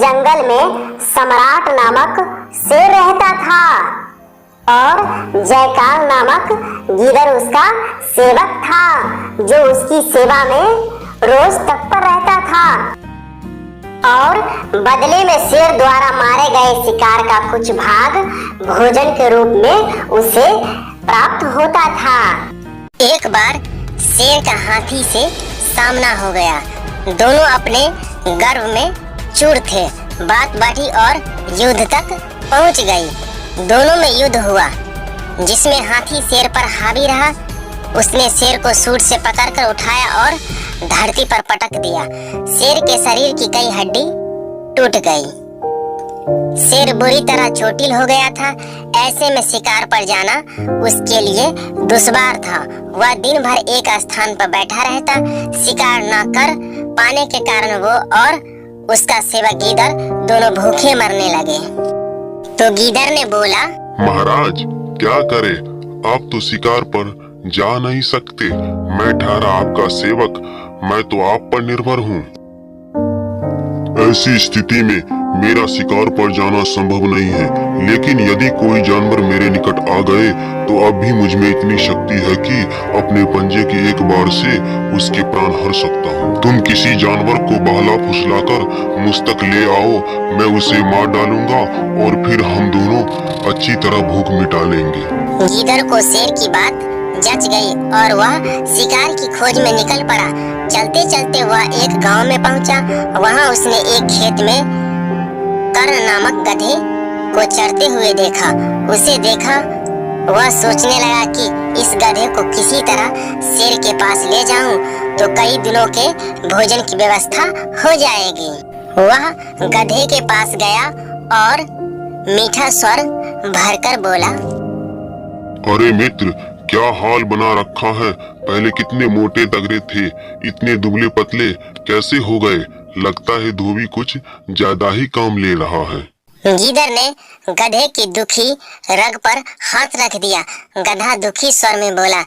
जंगल में सम्राट नामक शेर रहता था और जयकाल नामक गीदड़ उसका सेवक था, जो उसकी सेवा में रोज तत्पर रहता था और बदले में शेर द्वारा मारे गए शिकार का कुछ भाग भोजन के रूप में उसे प्राप्त होता था। एक बार शेर का हाथी से सामना हो गया। दोनों अपने गर्व में चूर थे। बात बढ़ी और युद्ध तक पहुंच गई। दोनों में युद्ध हुआ, जिसमें हाथी शेर पर हावी रहा। उसने शेर को सूंड से पकड़कर उठाया और धरती पर पटक दिया। शेर के शरीर की कई हड्डी टूट गई। शेर बुरी तरह चोटिल हो गया था। ऐसे में शिकार पर जाना उसके लिए दुश्वार था। वह दिन भर एक स्थान पर बैठा रहता। शिकार न कर पाने के कारण वो और उसका सेवक गीदड़ दोनों भूखे मरने लगे। तो गीदड़ ने बोला, महाराज क्या करे, आप तो शिकार पर जा नहीं सकते। मैं ठहरा आपका सेवक, मैं तो आप पर निर्भर हूँ। ऐसी स्थिति में मेरा शिकार पर जाना संभव नहीं है, लेकिन यदि कोई जानवर मेरे निकट आ गए तो अब भी मुझ में इतनी शक्ति है कि अपने पंजे के एक बार से उसके प्राण हर सकता हूँ। तुम किसी जानवर को बहला फुसलाकर मुझ तक ले आओ, मैं उसे मार डालूंगा और फिर हम दोनों अच्छी तरह भूख मिटा लेंगे। गीदड़ को शेर की बात जच गई और वह शिकार की खोज में निकल पड़ा। चलते चलते वह एक गांव में पहुंचा। वहां उसने एक खेत में कर्ण नामक गधे को चरते हुए देखा। उसे देखा वह सोचने लगा कि इस गधे को किसी तरह शेर के पास ले जाऊं तो कई दिनों के भोजन की व्यवस्था हो जाएगी। वह गधे के पास गया और मीठा स्वर भरकर बोला, अरे मित्र, क्या हाल बना रखा है। पहले कितने मोटे तगड़े थे, इतने दुबले पतले कैसे हो गए। लगता है धोबी कुछ ज्यादा ही काम ले रहा है। गीदड़ ने गधे की दुखी रग पर हाथ रख दिया। गधा दुखी स्वर में बोला,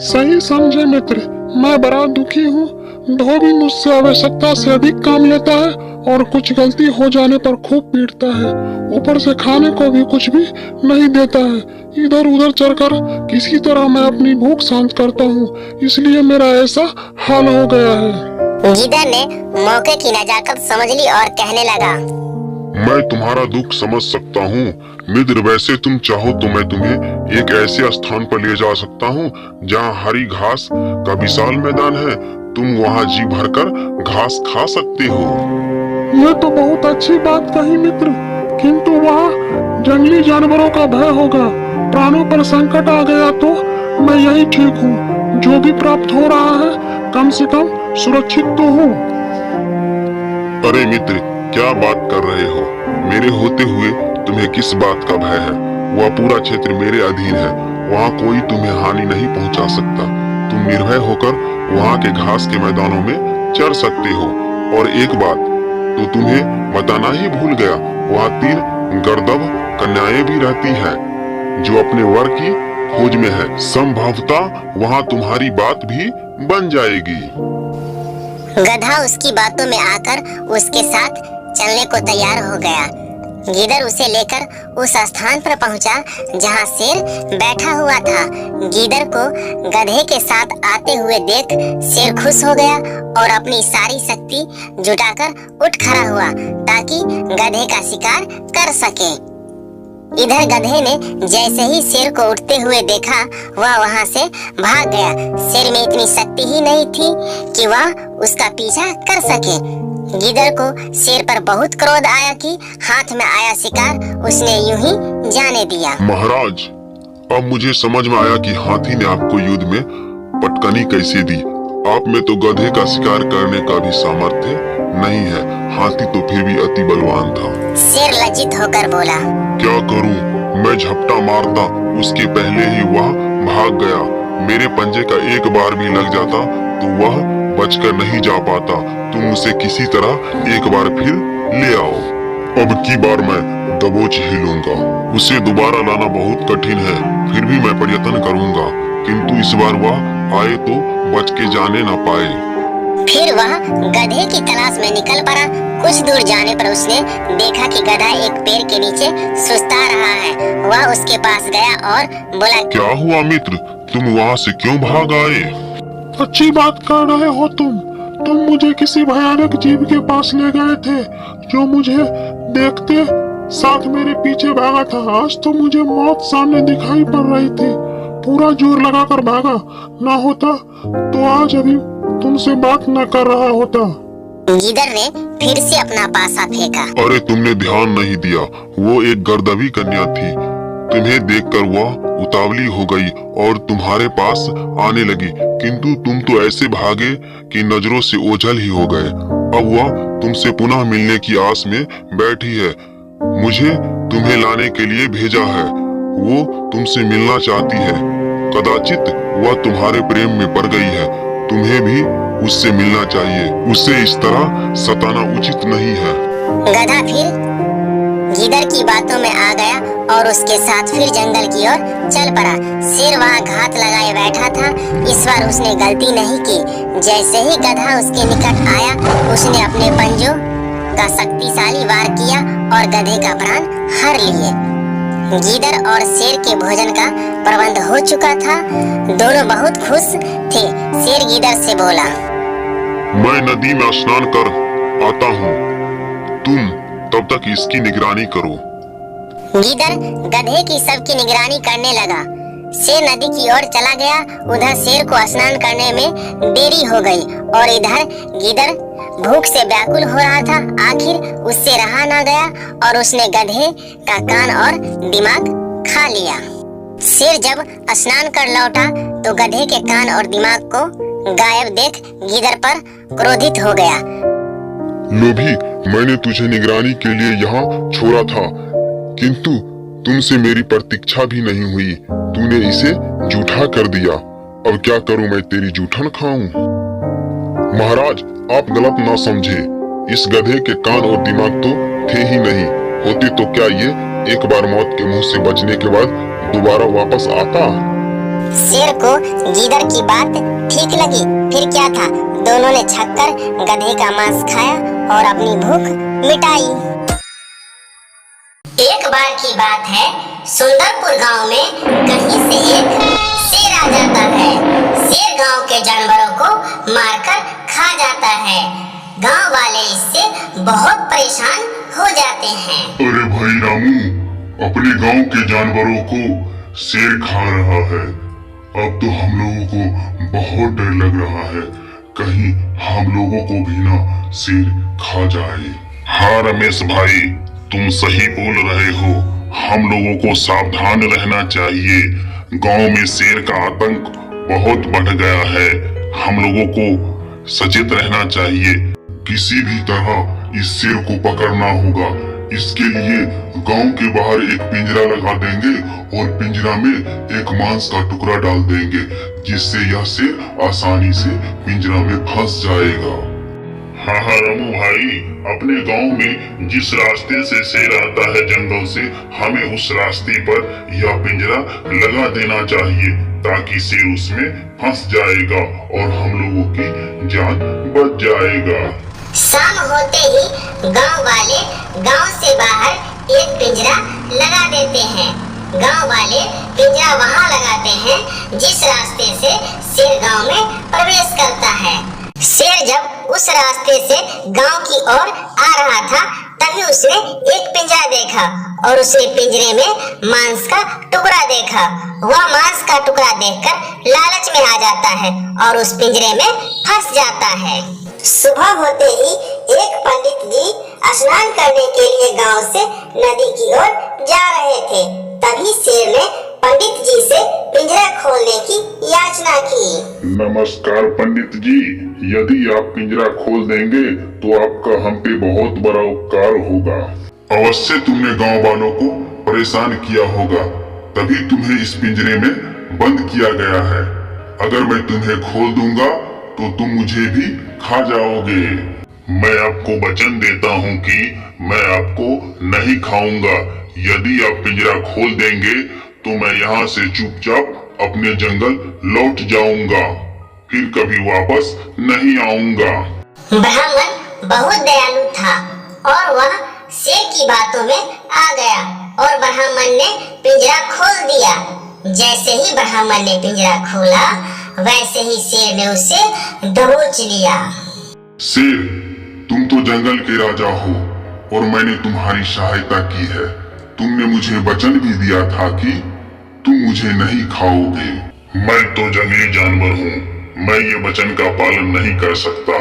सही समझे मित्र, मैं बड़ा दुखी हूँ। धोबी मुझसे आवश्यकता से अधिक काम लेता है और कुछ गलती हो जाने पर खूब पीटता है। ऊपर से खाने को भी कुछ भी नहीं देता है। इधर उधर चढ़कर किसी तरह मैं अपनी भूख शांत करता हूँ, इसलिए मेरा ऐसा हाल हो गया है। गीदड़ ने मौके की नजाकत समझ ली और कहने लगा, मैं तुम्हारा दुख समझ सकता हूँ मित्र। वैसे तुम चाहो तो मैं तुम्हें एक ऐसे स्थान पर ले जा सकता हूँ जहाँ हरी घास का विशाल मैदान है। तुम वहाँ जी भरकर घास खा सकते हो। ये तो बहुत अच्छी बात कही मित्र, किंतु वहाँ जंगली जानवरों का भय होगा। प्राणों पर संकट आ गया तो मैं यही ठीक हूँ। जो भी प्राप्त हो रहा है कम से कम सुरक्षित तो हूँ। अरे मित्र, क्या बात कर रहे हो। मेरे होते हुए तुम्हें किस बात का भय है। वह पूरा क्षेत्र मेरे अधीन है। वहाँ कोई तुम्हें हानि नहीं पहुँचा सकता। तुम निर्भय होकर वहाँ के घास के मैदानों में चर सकते हो। और एक बात तो तुम्हें बताना ही भूल गया, वहाँ 3 गर्दभ कन्याएं भी रहती हैं जो अपने वर की खोज में है। संभवतः वहाँ तुम्हारी बात भी बन जाएगी। गधा उसकी बातों में आकर उसके साथ चलने को तैयार हो गया। गीदड़ उसे लेकर उस स्थान पर पहुंचा जहां शेर बैठा हुआ था। गीदड़ को गधे के साथ आते हुए देख शेर खुश हो गया और अपनी सारी शक्ति जुटाकर उठ खड़ा हुआ ताकि गधे का शिकार कर सके। इधर गधे ने जैसे ही शेर को उठते हुए देखा, वह वहां से भाग गया। शेर में इतनी शक्ति ही नहीं थी कि वह उसका पीछा कर सके। गीदड़ को शेर पर बहुत क्रोध आया कि हाथ में आया शिकार उसने यूं ही जाने दिया। महाराज, अब मुझे समझ में आया कि हाथी ने आपको युद्ध में पटकनी कैसे दी। आप में तो गधे का शिकार करने का भी सामर्थ्य नहीं है। हाथी तो फिर भी अति बलवान था। शेर लज्जित होकर बोला, क्या करूं, मैं झपटा मारता उसके पहले ही वह भाग गया। मेरे पंजे का एक बार भी लग जाता तो वह बचकर नहीं जा पाता। तुम उसे किसी तरह एक बार फिर ले आओ। अब की बार मैं दबोच ही लूंगा। उसे दोबारा लाना बहुत कठिन है, फिर भी मैं प्रयत्न करूंगा, किंतु इस बार वह आए तो बच के जाने न पाए। फिर वह गधे की तलाश में निकल पड़ा कुछ दूर जाने पर उसने देखा कि गधा एक पेड़ के नीचे सुस्ता रहा है। वह उसके पास गया और बोला, क्या हुआ मित्र, तुम वहाँ से क्यों भाग आए? अच्छी बात कर रहे हो तुम मुझे किसी भयानक जीव के पास ले गए थे जो मुझे देखते साथ मेरे पीछे भागा था। आज तो मुझे मौत सामने दिखाई पड़ रही थी, पूरा जोर लगाकर भागा, ना होता तो आज अभी तुमसे बात न कर रहा होता। गीदड़ ने फिर से अपना पासा फेंका। अरे तुमने ध्यान नहीं दिया, वो एक गर्दभी कन्या थी। तुम्हें देखकर वह उतावली हो गई और तुम्हारे पास आने लगी, किंतु तुम तो ऐसे भागे कि नजरों से ओझल ही हो गए। अब वह तुमसे पुनः मिलने की आस में बैठी है। मुझे तुम्हें लाने के लिए भेजा है। वो तुमसे मिलना चाहती है। कदाचित वह तुम्हारे प्रेम में पड़ गई है। तुम्हें भी उससे मिलना चाहिए। उसे इस तरह सताना उचित नहीं है। गधा फिर गीदड़ की बातों में आ गया और उसके साथ फिर जंगल की ओर चल पड़ा। शेर वहाँ घात लगाए बैठा था। इस बार उसने गलती नहीं की। जैसे ही गधा उसके निकट आया, उसने अपने पंजों का शक्तिशाली वार किया और गधे का प्राण हर लिए। गीदड़ और शेर के भोजन का प्रबंध हो चुका था। दोनों बहुत खुश थे। शेर गीदड़ से बोला, मैं नदी में स्नान कर आता हूँ, तुम तब तक इसकी निगरानी करो। गीदड़ गधे की सबकी निगरानी करने लगा। शेर नदी की ओर चला गया। उधर शेर को स्नान करने में देरी हो गई और इधर गीदड़ भूख से व्याकुल हो रहा था। आखिर उससे रहा ना गया और उसने गधे का कान और दिमाग खा लिया। शेर जब स्नान कर लौटा तो गधे के कान और दिमाग को गायब देख गीदड़ पर क्रोधित हो गया। लोभी, मैंने तुझे निगरानी के लिए यहाँ छोड़ा था, किंतु तुमसे मेरी प्रतीक्षा भी नहीं हुई। तूने इसे जूठा कर दिया। अब क्या करूं, मैं तेरी जूठन खाऊं? महाराज, आप गलत ना समझे। इस गधे के कान और दिमाग तो थे ही नहीं। होते तो क्या ये एक बार मौत के मुंह से बचने के बाद दोबारा वापस आता? शेर को गीदड़ की बात ठीक लगी। फिर क्या था, दोनों ने छक्कर गधे का मांस खाया और अपनी भूख मिटाई। एक बार की बात है, सुंदरपुर गांव में कहीं से एक शेर आ जाता है। शेर गांव के जानवरों को मारकर खा जाता है। गांव वाले इससे बहुत परेशान हो जाते हैं। अरे भाई रामू, अपने गांव के जानवरों को शेर खा रहा है। अब तो हम लोगों को बहुत डर लग रहा है, कहीं हम लोगों को भी ना शेर खा जाए। हाँ रमेश भाई, तुम सही बोल रहे हो। हम लोगों को सावधान रहना चाहिए। गांव में शेर का आतंक बहुत बढ़ गया है। हम लोगों को सचेत रहना चाहिए। किसी भी तरह इस शेर को पकड़ना होगा। इसके लिए गांव के बाहर एक पिंजरा लगा देंगे और पिंजरा में एक मांस का टुकड़ा डाल देंगे, जिससे यह शेर आसानी से पिंजरा में फंस जाएगा। हाँ हाँ रामू भाई, अपने गांव में जिस रास्ते से शेर आता है जंगल से, हमें उस रास्ते पर यह पिंजरा लगा देना चाहिए, ताकि शेर उसमें फंस जाएगा और हम लोगों की जान बच जाएगा। शाम होते ही गांव वाले गांव से बाहर एक पिंजरा लगा देते हैं। गांव वाले पिंजरा वहां लगाते हैं जिस रास्ते से शेर गांव में प्रवेश करता है। शेर जब उस रास्ते से गांव की ओर आ रहा था, तभी उसने एक पिंजरा देखा और उसने पिंजरे में मांस का टुकड़ा देखा। वह मांस का टुकड़ा देखकर लालच में आ जाता है और उस पिंजरे में फंस जाता है। सुबह होते ही एक पंडित जी स्नान करने के लिए गांव से नदी की ओर जा रहे थे। तभी शेर ने पंडित जी से पिंजरा खोलने की याचना की। नमस्कार पंडित जी, यदि आप पिंजरा खोल देंगे तो आपका हम पे बहुत बड़ा उपकार होगा। अवश्य तुमने गांव वालों को परेशान किया होगा, तभी तुम्हें इस पिंजरे में बंद किया गया है। अगर मैं तुम्हें खोल दूंगा तो तुम मुझे भी खा जाओगे। मैं आपको वचन देता हूँ कि मैं आपको नहीं खाऊंगा। यदि आप पिंजरा खोल देंगे तो मैं यहाँ से चुपचाप अपने जंगल लौट जाऊंगा, फिर कभी वापस नहीं आऊंगा। ब्राह्मण बहुत दयालु था और वह शेर की बातों में आ गया और ब्राह्मण ने पिंजरा खोल दिया। जैसे ही ब्राह्मण ने पिंजरा खोला वैसे ही शेर ने उसे दबोच लिया। शेर, तुम तो जंगल के राजा हो और मैंने तुम्हारी सहायता की है। तुमने मुझे वचन भी दिया था कि तुम मुझे नहीं खाओगे। मैं तो जंगली जानवर हूँ, मैं ये वचन का पालन नहीं कर सकता।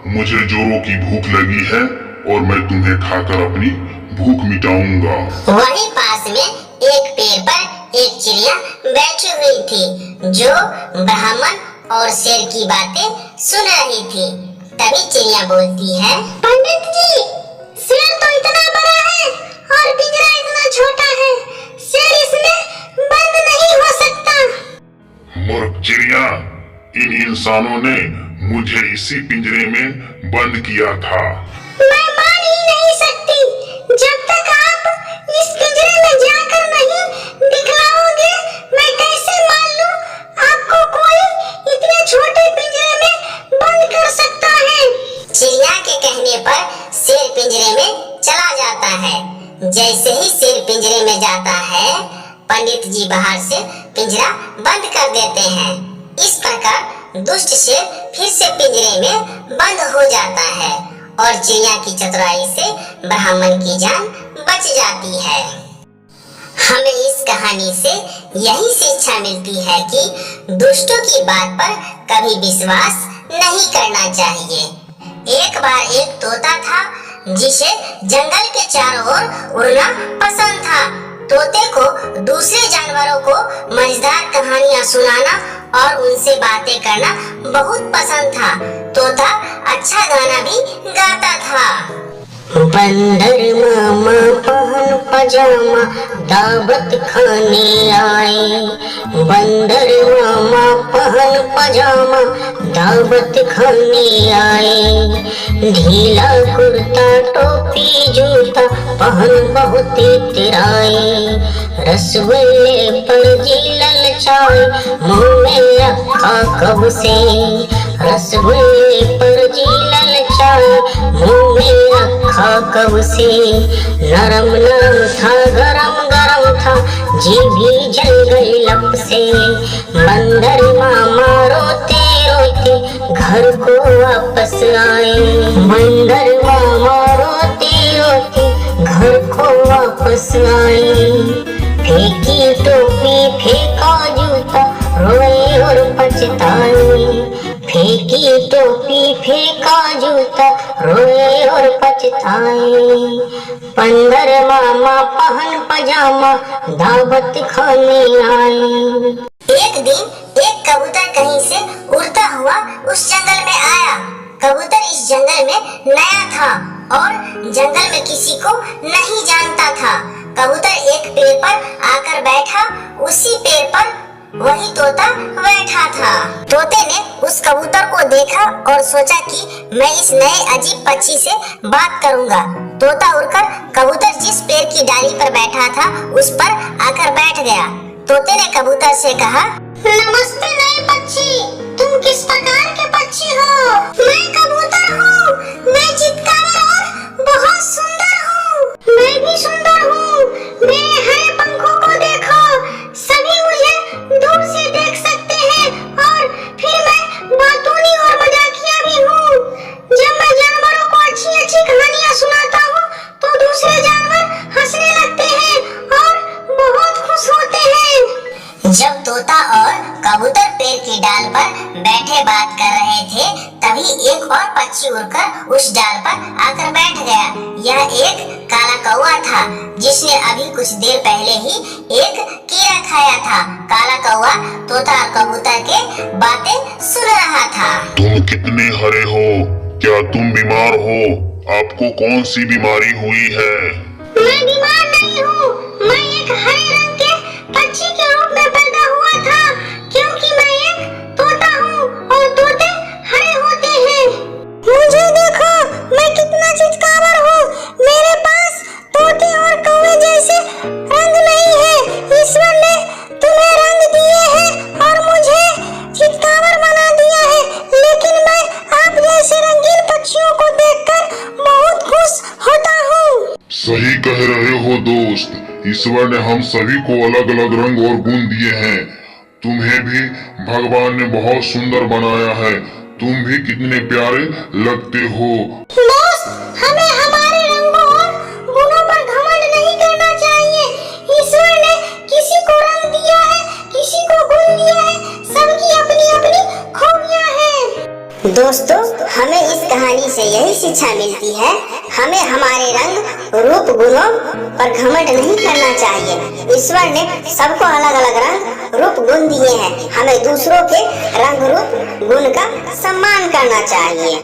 मुझे जोरों की भूख लगी है और मैं तुम्हें खाकर अपनी भूख मिटाऊंगा। वहीं पास में एक पेड़ पर एक चिड़िया बैठी हुई थी जो ब्राह्मण और शेर की बातें सुन रही थी। तभी चिड़िया बोलती है, पंडित जी, शेर तो इतना बड़ा है और पिंजरा इतना छोटा है, शेर इसमें बंद नहीं हो सकता। मूर्ख चिड़िया, इन इंसानों ने मुझे इसी पिंजरे में बंद किया था। मैं मान ही नहीं सकती, जब तक आप इस पिंजरे में जाकर नहीं दिखलाओगे मैं कैसे मान लूं आपको कोई इतने छोटे पिंजरे में बंद कर सकता है। चिड़िया के कहने पर शेर पिंजरे में चला जाता है। जैसे ही शेर पिंजरे में जाता है पंडित जी बाहर से पिंजरा बंद कर देते हैं। इस प्रकार दुष्ट शेर फिर से पिंजरे में बंद हो जाता है और चिड़िया की चतुराई से ब्राह्मण की जान बच जाती है। हमें इस कहानी से यही शिक्षा मिलती है कि दुष्टों की बात पर कभी विश्वास नहीं करना चाहिए। एक बार एक तोता था जिसे जंगल के चारों ओर उड़ना पसंद था। तोते को दूसरे जानवरों को मजेदार कहानियां सुनाना और उनसे बातें करना बहुत पसंद था। तोता अच्छा गाना भी गाता था। बंदर मामा पहन पजामा दावत खाने आए। बंदर मामा पहन पजामा दावत खाने आए। ढीला कुर्ता टोपी जूता पहन बहुत इतराए। रसगुल्ले पर जी ललचाए मुंह में रखा कब से। रसगुल्ले पर जी ललचाए मुंह में रखा कब से। नरम नरम था गरम गरम था जी भी जल गई लप से। बंदर मामा रोते रोते घर को वापस आए। बंदर मामा रोते रोते घर को वापस आए। फेंकी टोपी फेंका जूता रोए और पछताए। फेंकी टोपी फेंका जूता रोए और पछताए। बंदर मामा पहन पजामा दावत खाने आए। एक दिन एक कबूतर कहीं से उड़ता हुआ उस जंगल में आया। कबूतर इस जंगल में नया था और जंगल में किसी को नहीं जानता था। कबूतर एक पेड़ पर आकर बैठा। उसी पेड़ पर वही तोता बैठा था। तोते ने उस कबूतर को देखा और सोचा कि मैं इस नए अजीब पक्षी से बात करूंगा। तोता उड़कर कबूतर जिस पेड़ की डाली पर बैठा था उस पर आकर बैठ गया। तोते ने कबूतर से कहा, नमस्ते नए पक्षी, तुम किस प्रकार के पक्षी हो? मैं कबूतर हूँ, मैं चितकावर और बहुत सुंदर हूँ। मैं भी सुंदर हूँ, मेरे हरे पंखों को देखो, सभी मुझे दूर से देख सकते हैं और फिर मैं बातूनी और मजाकिया भी हूँ। जब मैं जानवरों को अच्छी अच्छी कहानियाँ सुनाता हूँ तो दूसरे जानवर हंसने लगते हैं और बहुत खुश होते हैं। जब तोता और कबूतर पेड़ की डाल पर बैठे बात कर रहे थे तभी एक और पक्षी उड़कर उस डाल पर आकर बैठ गया। यह एक काला कौवा था जिसने अभी कुछ देर पहले ही एक कीड़ा खाया था। काला कौवा तोता और कबूतर के बातें सुन रहा था। तुम कितने हरे हो? क्या तुम बीमार हो? आपको कौन सी बीमारी हुई है? मैं बीमार नहीं हूँ, मैं एक हरे रंग के पक्षी के रूप में पैदा हुआ था क्योंकि मैं एक तोता हूँ और तोते हरे होते हैं। मुझे देखो, मैं कितना चितकावर हूँ। मेरे पास तोते और कौवे जैसे रंग नहीं है। ईश्वर ने तुम्हें रंग दिए हैं और मुझे चितकावर बना दिया है, लेकिन मैं आप जैसे रंगीन पक्षियों को देखकर सही कह रहे हो दोस्त, ईश्वर ने हम सभी को अलग अलग रंग और गुण दिए हैं। तुम्हें भी भगवान ने बहुत सुंदर बनाया है, तुम भी कितने प्यारे लगते हो। दोस्त, हमें हमारे रंगों और गुणों पर घमंड नहीं करना चाहिए। ईश्वर ने किसी को रंग दिया है, किसी को गुण दिया है, सबकी अपनी अपनी खूबियां हैं। दोस्तों, हमें इस कहानी से यही शिक्षा मिलती है, हमें हमारे रंग रूप गुणों पर घमंड नहीं करना चाहिए। ईश्वर ने सबको अलग अलग रंग रूप गुण दिए हैं, हमें दूसरों के रंग रूप गुण का सम्मान करना चाहिए।